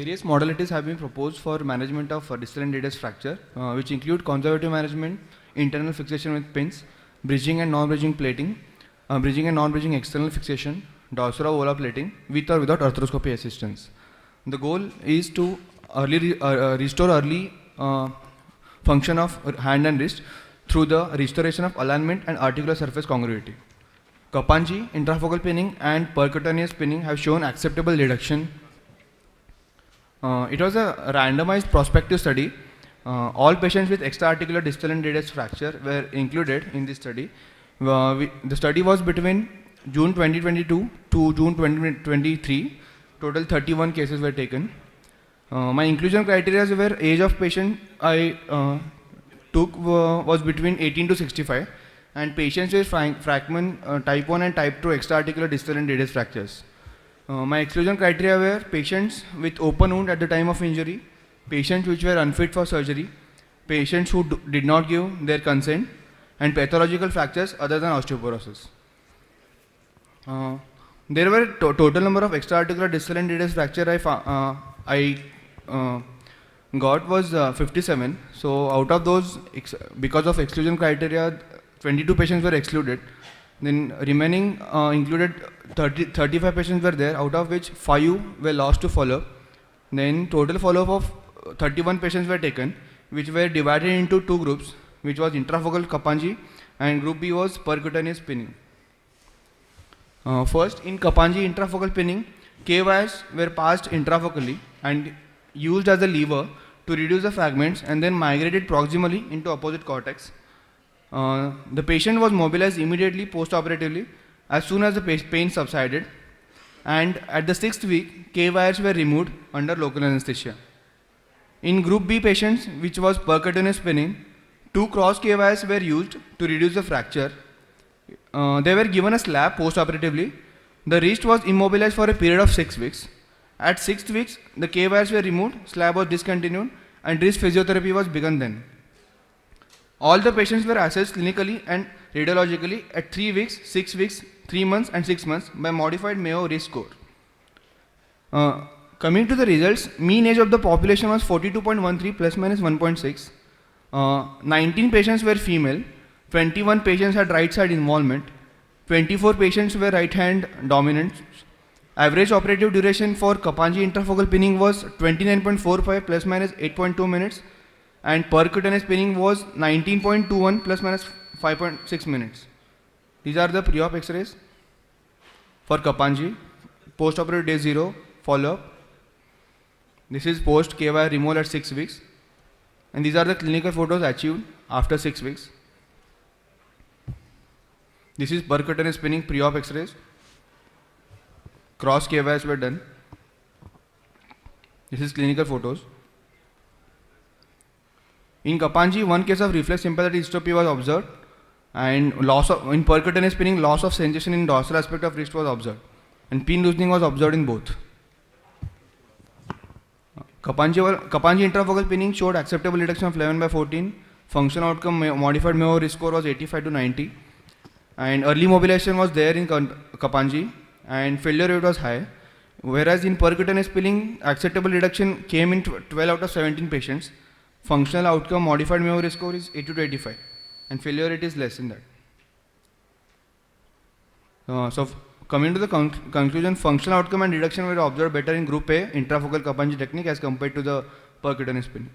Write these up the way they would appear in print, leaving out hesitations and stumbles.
Various modalities have been proposed for management of distal and radius fracture, which include conservative management, internal fixation with pins, bridging and non-bridging plating, bridging and non-bridging external fixation, dorsal-volar plating, with or without arthroscopy assistance. The goal is to restore early function of hand and wrist through the restoration of alignment and articular surface congruity. Kapandji, intrafocal pinning and percutaneous pinning have shown acceptable reduction. It was a randomized prospective study. All patients with extra-articular distal and radius fracture were included in this study. The study was between June 2022 to June 2023. Total 31 cases were taken. My inclusion criteria were age of patient I took was between 18 to 65, and patients with fragment type 1 and type 2 extra-articular distal and radius fractures. My exclusion criteria were patients with open wound at the time of injury, patients which were unfit for surgery, patients who did not give their consent, and pathological fractures other than osteoporosis. There were total number of extra-articular distal and radius fracture I got was 57. So out of those, because of exclusion criteria, 22 patients were excluded. Then remaining included 35 patients were there, out of which 5 were lost to follow-up. Then total follow-up of 31 patients were taken, which were divided into 2 groups, which was intrafocal Kapandji and group B was percutaneous pinning. First, in Kapandji intrafocal pinning, K wires were passed intrafocally and used as a lever to reduce the fragments and then migrated proximally into opposite cortex. The patient was mobilized immediately post-operatively as soon as the pain subsided, and at the 6th week, K wires were removed under local anesthesia. In group B patients, which was percutaneous pinning, 2 cross K wires were used to reduce the fracture. They were given a slab post-operatively. The wrist was immobilized for a period of 6 weeks. At 6th weeks, the K wires were removed, slab was discontinued, and wrist physiotherapy was begun then. All the patients were assessed clinically and radiologically at 3 weeks, 6 weeks, 3 months and 6 months by modified Mayo risk score. Coming to the results, mean age of the population was 42.13 plus minus 1.6. 19 patients were female, 21 patients had right side involvement, 24 patients were right hand dominant. Average operative duration for Kapandji intrafocal pinning was 29.45 plus minus 8.2 minutes, and percutaneous pinning was 19.21 plus minus 5.6 minutes. These are the pre-op X-rays for Kapandji, post-operative day 0, follow-up. This is post K-wire removal at 6 weeks, and these are the clinical photos achieved after 6 weeks. This is percutaneous pinning pre-op X-rays. Cross K-wires were done. This is clinical photos. In Kapandji, 1 case of reflex sympathetic dystrophy was observed, and in percutaneous pinning, loss of sensation in dorsal aspect of wrist was observed, and pin loosening was observed in both. Kapandji intrafocal pinning showed acceptable reduction of 11/14. Functional outcome modified Mayo risk score was 85 to 90, and early mobilization was there in Kapandji, and failure rate was high. Whereas in percutaneous pinning, acceptable reduction came in 12 out of 17 patients. Functional outcome modified Mayo risk score is 80 to 85, and failure rate is less than that. So coming to the conclusion, functional outcome and reduction were observed better in group A intrafocal Kapandji technique as compared to the percutaneous pinning.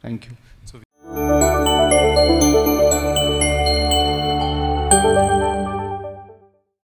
Thank you.